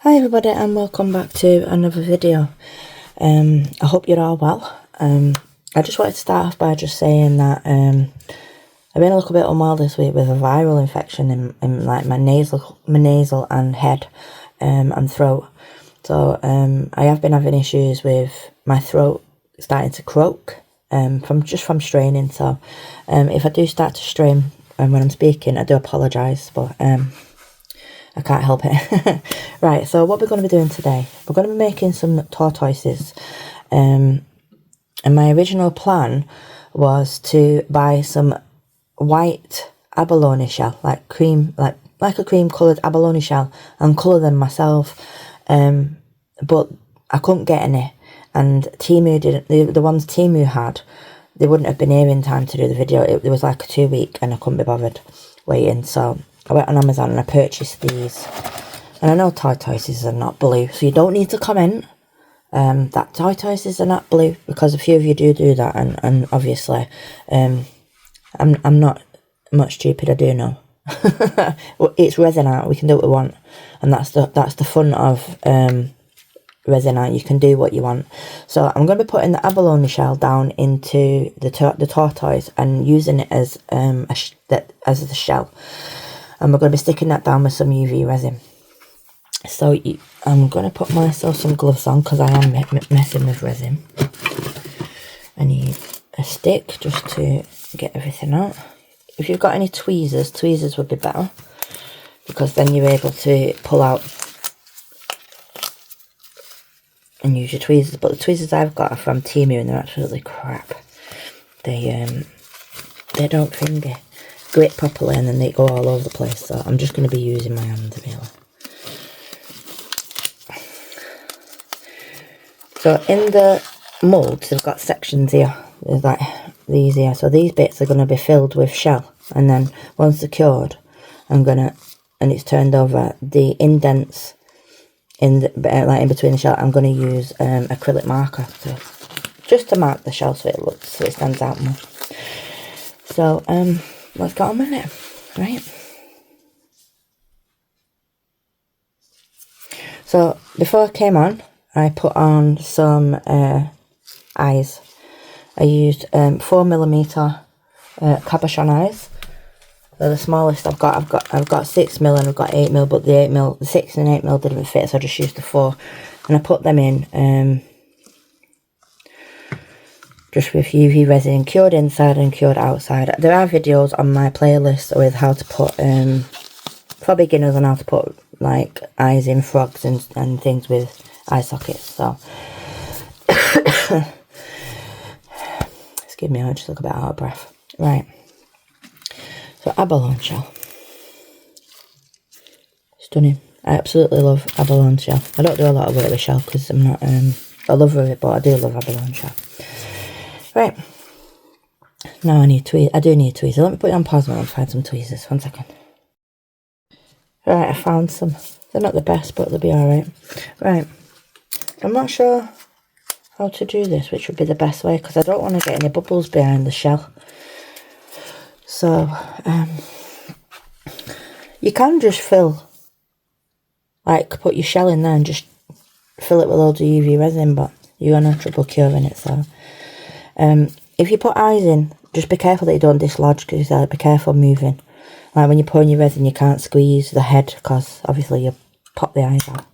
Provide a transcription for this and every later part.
Hi everybody and welcome back to another video. I hope you're all well. I just wanted to start off by just saying that I've been a little bit unwell this week with a viral infection in like my nasal and head and throat. So I have been having issues with my throat starting to croak from straining. So if I do start to strain when I'm speaking, I do apologise, but I can't help it. Right, so what we're going to be doing today, we're going to be making some tortoises. And my original plan was to buy some white abalone shell, like a cream coloured abalone shell, and colour them myself. But I couldn't get any, and Temu didn't. The ones Temu had, they wouldn't have been here in time to do the video. It was like a 2 week, and I couldn't be bothered waiting. So I went on Amazon and I purchased these. And I know tortoises are not blue, so you don't need to comment that tortoises are not blue, because a few of you do that, and obviously I'm not much stupid, I do know. It's resin art, we can do what we want, and that's the fun of resin art. You can do what you want. So I'm going to be putting the abalone shell down into the tortoise and using it as as the shell, and we're going to be sticking that down with some UV resin. So I'm going to put myself some gloves on because I am messing with resin. I need a stick just to get everything out. If you've got any tweezers would be better, because then you're able to pull out and use your tweezers. But the tweezers I've got are from Temu and they're absolutely crap. They don't grip properly, and then they go all over the place. So I'm just going to be using my hands really. So in the moulds, they've got sections here. There's like these here. So these bits are going to be filled with shell. And then once they're cured, and it's turned over, the indents in in between the shell, I'm going to use acrylic marker just to mark the shell so it stands out more. So let's get on with it, right? So before I came on, I put on some eyes. I used 4mm cabochon eyes. They're the smallest I've got. I've got 6mm and I've got 8mm, but the 6 and 8mm didn't fit, so I just used the 4. And I put them in just with UV resin, cured inside and cured outside. There are videos on my playlist with how to put for beginners, on how to put like eyes in frogs and things with eye sockets. So excuse me, I just look a bit out of breath. Right, so abalone shell, stunning. I absolutely love abalone shell. I don't do a lot of work with shell because I'm not a lover of it, but I do love abalone shell. Right, now I need tweezers. I do need tweezers. Let me put it on pause and find some tweezers. 1 second. Right, I found some. They're not the best, but they'll be alright. Right, I'm not sure how to do this, which would be the best way, because I don't want to get any bubbles behind the shell. So you can just put your shell in there and just fill it with loads of UV resin, but you're going to have trouble curing it. So if you put eyes in, just be careful that you don't dislodge, because be careful moving. Like when you're pouring your resin, you can't squeeze the head, because obviously you pop the eyes out.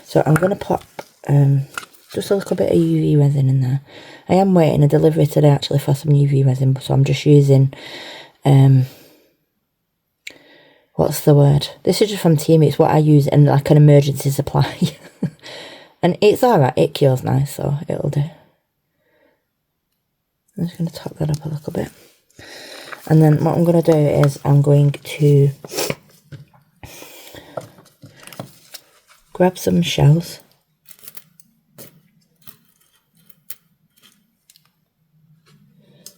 So I'm going to pop just a little bit of UV resin in there. I am waiting a delivery today actually for some UV resin, so I'm just using what's the word? This is just from Temu. It's what I use in like an emergency supply. And it's alright, it cures nice, so it'll do. I'm just going to top that up a little bit. And then what I'm going to do is I'm going to grab some shells.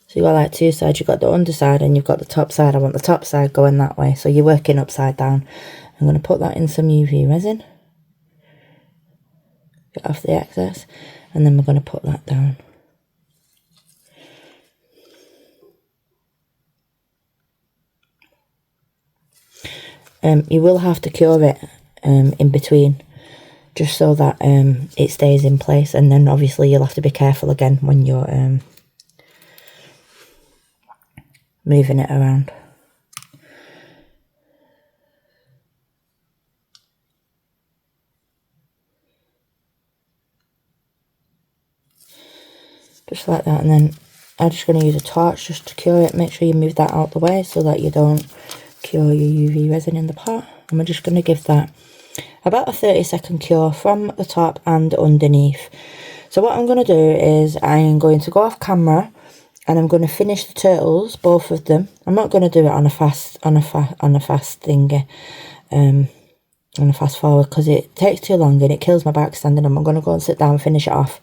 So you've got like two sides. You've got the underside and you've got the top side. I want the top side going that way, so you're working upside down. I'm going to put that in some UV resin. Get off the excess. And then we're going to put that down. You will have to cure it in between just so that it stays in place. And then obviously you'll have to be careful again when you're moving it around. Just like that, and then I'm just going to use a torch just to cure it. Make sure you move that out the way so that you don't cure your UV resin in the pot. And we're just going to give that about a 30-second cure from the top and underneath. So what I'm going to do is I'm going to go off camera and I'm going to finish the turtles, both of them. I'm not going to do it on a fast thingy, on a fast forward, because it takes too long and it kills my back standing up. I'm going to go and sit down and finish it off.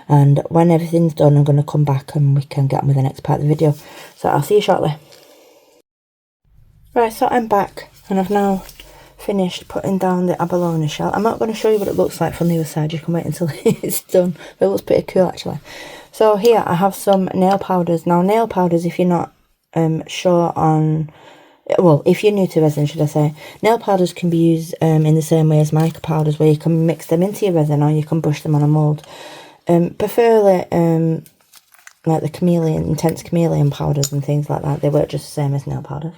And when everything's done, I'm going to come back and we can get on with the next part of the video. So I'll see you shortly. Right, so I'm back and I've now finished putting down the abalone shell. I'm not going to show you what it looks like from the other side. You can wait until it's done. But it looks pretty cool actually. So here I have some nail powders. Now nail powders, if you're not sure on... Well, if you're new to resin, should I say, nail powders can be used in the same way as mica powders, where you can mix them into your resin or you can brush them on a mould. Preferably like the chameleon, intense chameleon powders and things like that, they work just the same as nail powders.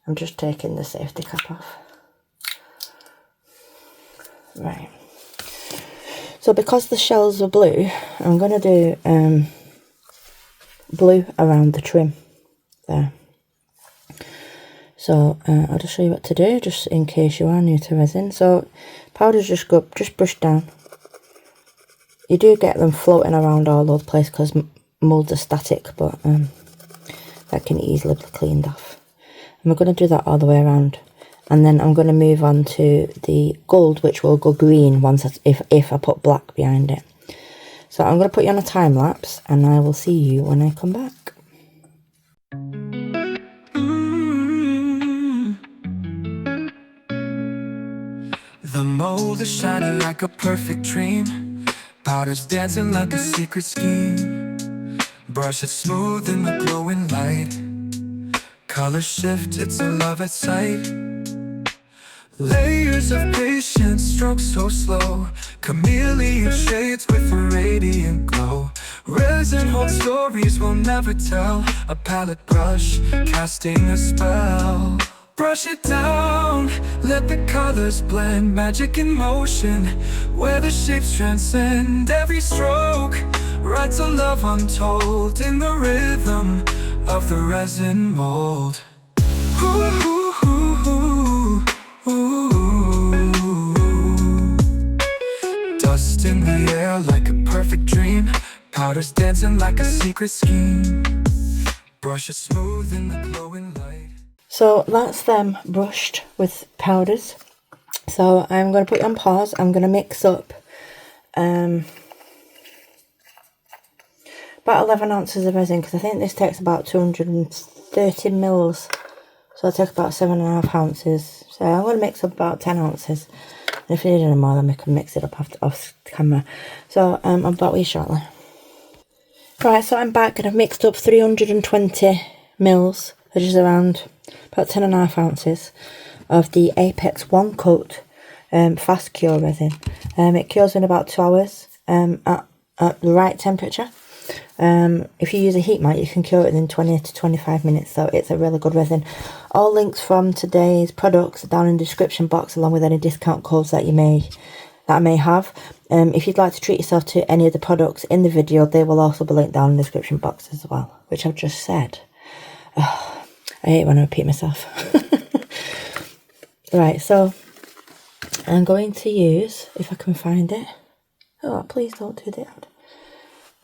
I'm just taking the safety cap off. Right. So because the shells are blue, I'm going to do blue around the trim there. So I'll just show you what to do, just in case you are new to resin. So powders just brush down. You do get them floating around all over the place because moulds are static, but that can easily be cleaned off. And we're going to do that all the way around. And then I'm going to move on to the gold, which will go green once if I put black behind it. So I'm going to put you on a time lapse and I will see you when I come back. The mold is shining like a perfect dream. Powder's dancing like a secret scheme. Brush it smooth in the glowing light. Color shift, it's a love at sight. Layers of patience, strokes so slow. Chameleon shades with a radiant glow. Resin holds stories we'll never tell. A palette brush, casting a spell. Brush it down, let the colors blend. Magic in motion, where the shapes transcend. Every stroke writes a love untold in the rhythm of the resin mold. Ooh, ooh, ooh, ooh, ooh. Dust in the air like a perfect dream. Powders dancing like a secret scheme. Brush it smooth in the glowing light. So that's them brushed with powders. So I'm going to put you on pause. I'm going to mix up about 11 ounces of resin, because I think this takes about 230 mils. So I'll take about 7.5 ounces. So I'm going to mix up about 10 ounces. And if you need any more, then we can mix it up off camera. So I'm back with you shortly. Right, so I'm back and I've mixed up 320 mils, which is around about 10.5 ounces of the Apex One Coat fast cure resin. It cures in about 2 hours at the right temperature. If you use a heat mat, you can cure it within 20 to 25 minutes, so it's a really good resin. All links from today's products are down in the description box, along with any discount codes that I may have. If you'd like to treat yourself to any of the products in the video, they will also be linked down in the description box as well, which I've just said. I hate when I repeat myself. Right, so I'm going to use, if I can find it. Oh, please don't do that.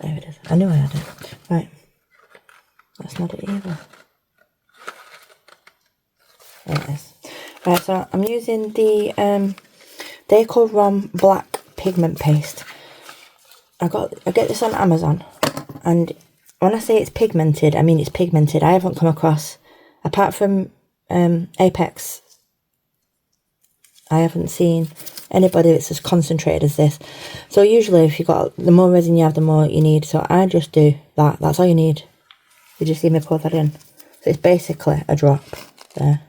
There it is. I knew I had it. Right. That's not it either. There it is. Right, so I'm using the DecorRom black pigment paste. I get this on Amazon, and when I say it's pigmented, I mean it's pigmented. I haven't come across, apart from Apex, I haven't seen anybody that's as concentrated as this. So usually if the more resin you have, the more you need. So I just do that. That's all you need. Did you see me pour that in? So it's basically a drop there.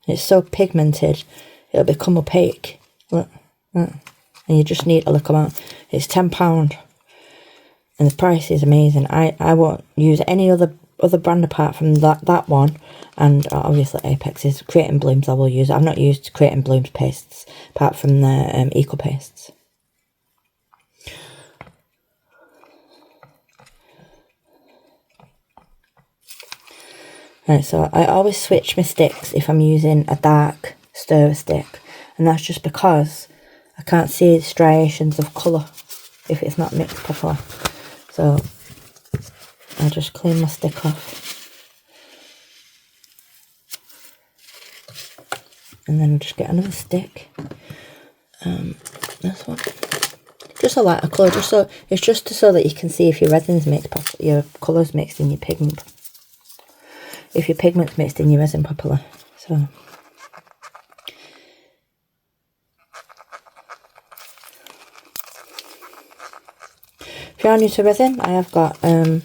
It's so pigmented, it'll become opaque. Look, look. And you just need a little amount. It's £10. And the price is amazing. I won't use any other brand apart from that one. And obviously Apex's Creating Blooms I will use. I've not used Creating Blooms pastes apart from the Eco pastes. Right, so I always switch my sticks if I'm using a dark stir stick, and that's just because I can't see striations of colour if it's not mixed properly. So I just clean my stick off, and then just get another stick. This one, just a lighter colour, so that you can see if your resin's mixed properly, your colours mixed in your pigment. If your pigment's mixed in your resin properly. So if you're new to resin, I have got a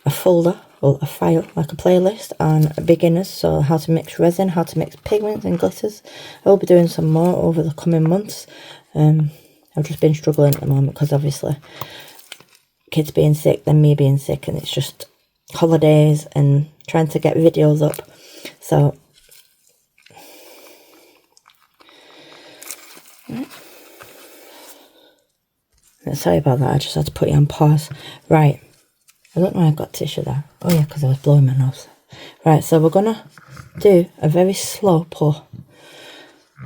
folder, or a file, like a playlist on beginners, so how to mix resin, how to mix pigments and glitters. I will be doing some more over the coming months. I've just been struggling at the moment because obviously kids being sick, then me being sick, and it's just holidays and trying to get videos up. So sorry about that, I just had to put you on pause. Right, I don't know why I got tissue there. Oh yeah, because I was blowing my nose. Right, so we're gonna do a very slow pour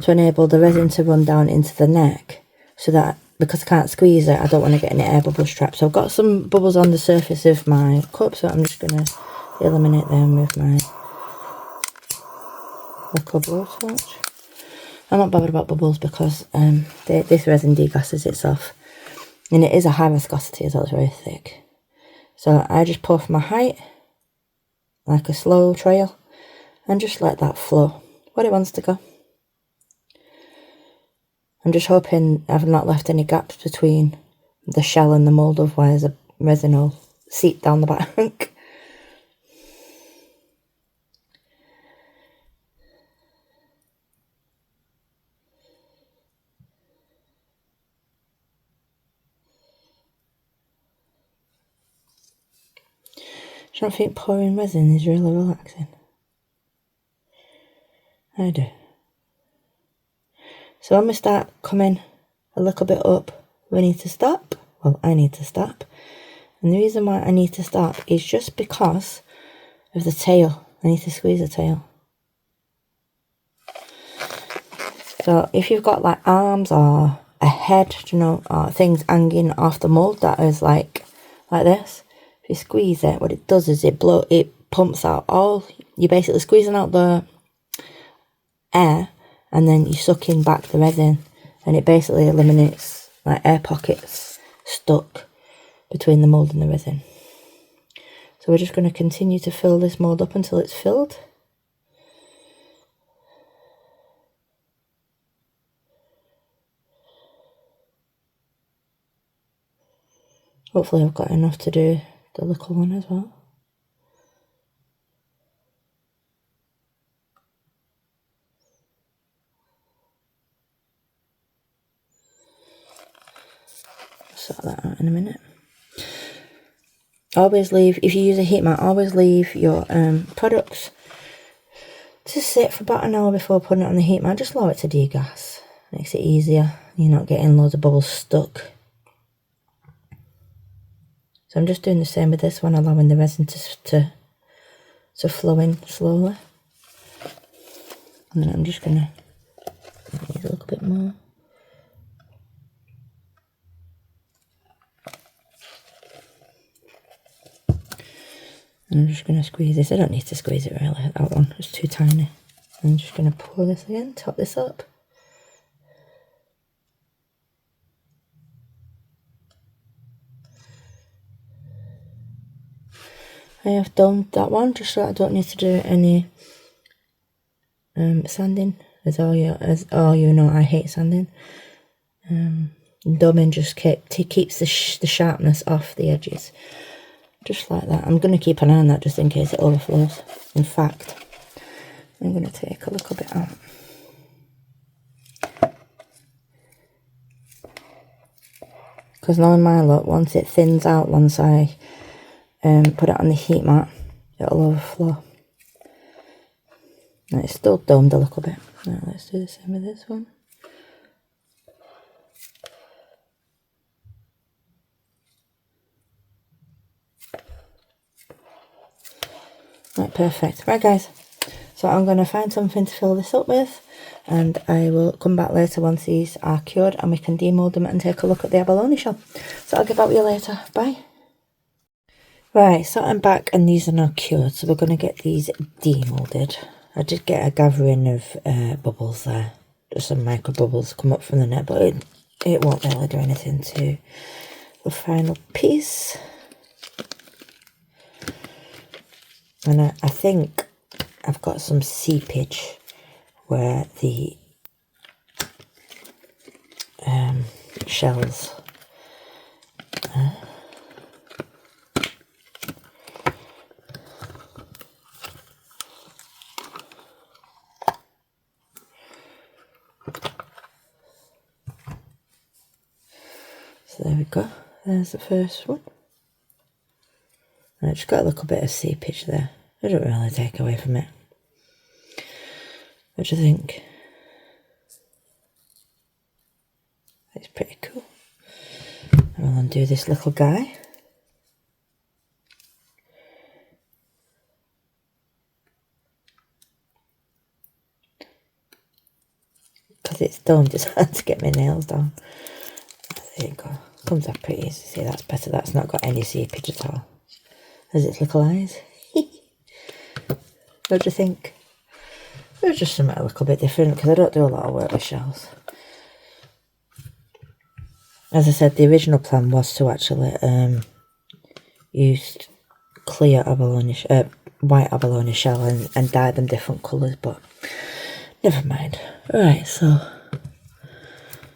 to enable the resin to run down into the neck, so that, because I can't squeeze it, I don't want to get any air bubbles trapped. So I've got some bubbles on the surface of my cup, so I'm just going to eliminate them with my little blowtorch. I'm not bothered about bubbles because this resin degasses itself, and it is a high viscosity as well, it's very thick. So I just pour from my height, like a slow trail, and just let that flow where it wants to go. I'm just hoping I've not left any gaps between the shell and the mould, otherwise the resin will seep down the back. Do you not think pouring resin is really relaxing? I do. So when we start coming a little bit up, we need to stop. Well, I need to stop. And the reason why I need to stop is just because of the tail. I need to squeeze the tail. So if you've got like arms or a head, you know, or things hanging off the mould that is like this, if you squeeze it, what it does is it pumps out you're basically squeezing out the air, and then you're sucking back the resin, and it basically eliminates like air pockets stuck between the mould and the resin. So we're just going to continue to fill this mould up until it's filled. Hopefully I've got enough to do the little one as well. Sort that out in a minute. Always leave, if you use a heat mat, always leave your products to sit for about an hour before putting it on the heat mat. Just allow it to degas. Makes it easier. You're not getting loads of bubbles stuck. So I'm just doing the same with this one, allowing the resin to flow in slowly. And then I'm just going to use a little bit more. And I'm just going to squeeze this. I don't need to squeeze it really, that one, it's too tiny. I'm just going to pour this again, top this up. I have done that one just so I don't need to do any sanding. As all you know, I hate sanding. Dumbing just keeps the sharpness off the edges. Just like that. I'm going to keep an eye on that just in case it overflows. In fact, I'm going to take a little bit out. Because knowing my luck, once it thins out, once I put it on the heat mat, it'll overflow. And it's still domed a little bit. Now let's do the same with this one. Right, perfect. Right guys, so I'm going to find something to fill this up with, and I will come back later once these are cured and we can demold them and take a look at the abalone shell. So I'll get back with you later. Bye. Right, so I'm back and these are now cured, so we're going to get these demolded. I did get a gathering of bubbles there, just some micro bubbles come up from the net, but it won't really do anything to the final piece. And I think I've got some seepage where the shells so there we go, there's the first one. I just got a little bit of seepage there. I don't really take away from it. What do you think? It's pretty cool. I'll undo this little guy. Because it's done, just hard to get my nails down. There you go. Comes up pretty easy. See, that's better. That's not got any seepage at all. Has its little eyes. What do you think? It was just something a little bit different because I don't do a lot of work with shells. As I said, the original plan was to actually use clear abalone, white abalone shell and dye them different colours, but never mind. Right, so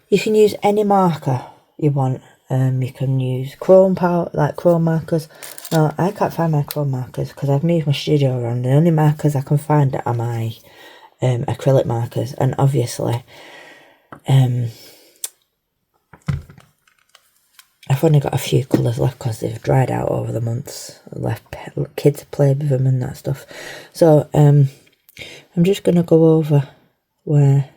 you can use any marker you want. You can use chrome powder, like chrome markers. No, I can't find my chrome markers because I've moved my studio around. The only markers I can find are my acrylic markers, and obviously I've only got a few colours left because they've dried out over the months. I left kids to play with them and that stuff. So I'm just going to go over where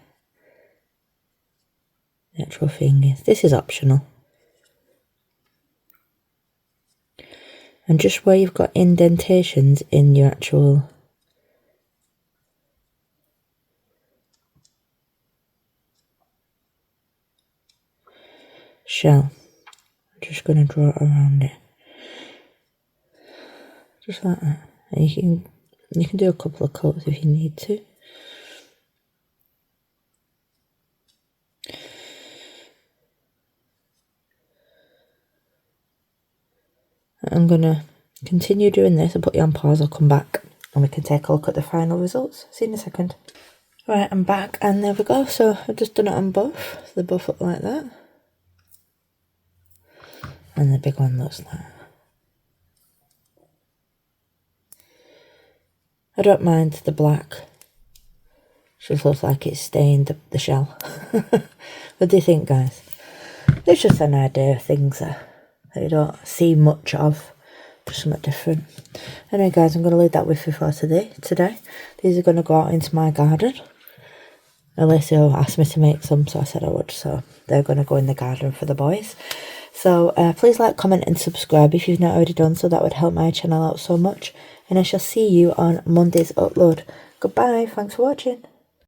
the actual thing is. This is optional. And just where you've got indentations in your actual shell, I'm just going to draw it around it, just like that. And you can do a couple of coats if you need to. I'm going to continue doing this and put you on pause. I'll come back and we can take a look at the final results. See you in a second. Right, I'm back and there we go. So I've just done it on both. They both look like that. And the big one looks like that. I don't mind the black. Just looks like it's stained the shell. What do you think, guys? It's just an idea of things that you don't see much of, just something different. Anyway guys, I'm going to leave that with you for today. These are going to go out into my garden. Alicia asked me to make some, so I said I would, so they're going to go in the garden for the boys. So please like, comment and subscribe if you've not already done so. That would help my channel out so much, and I shall see you on Monday's upload. Goodbye, thanks for watching.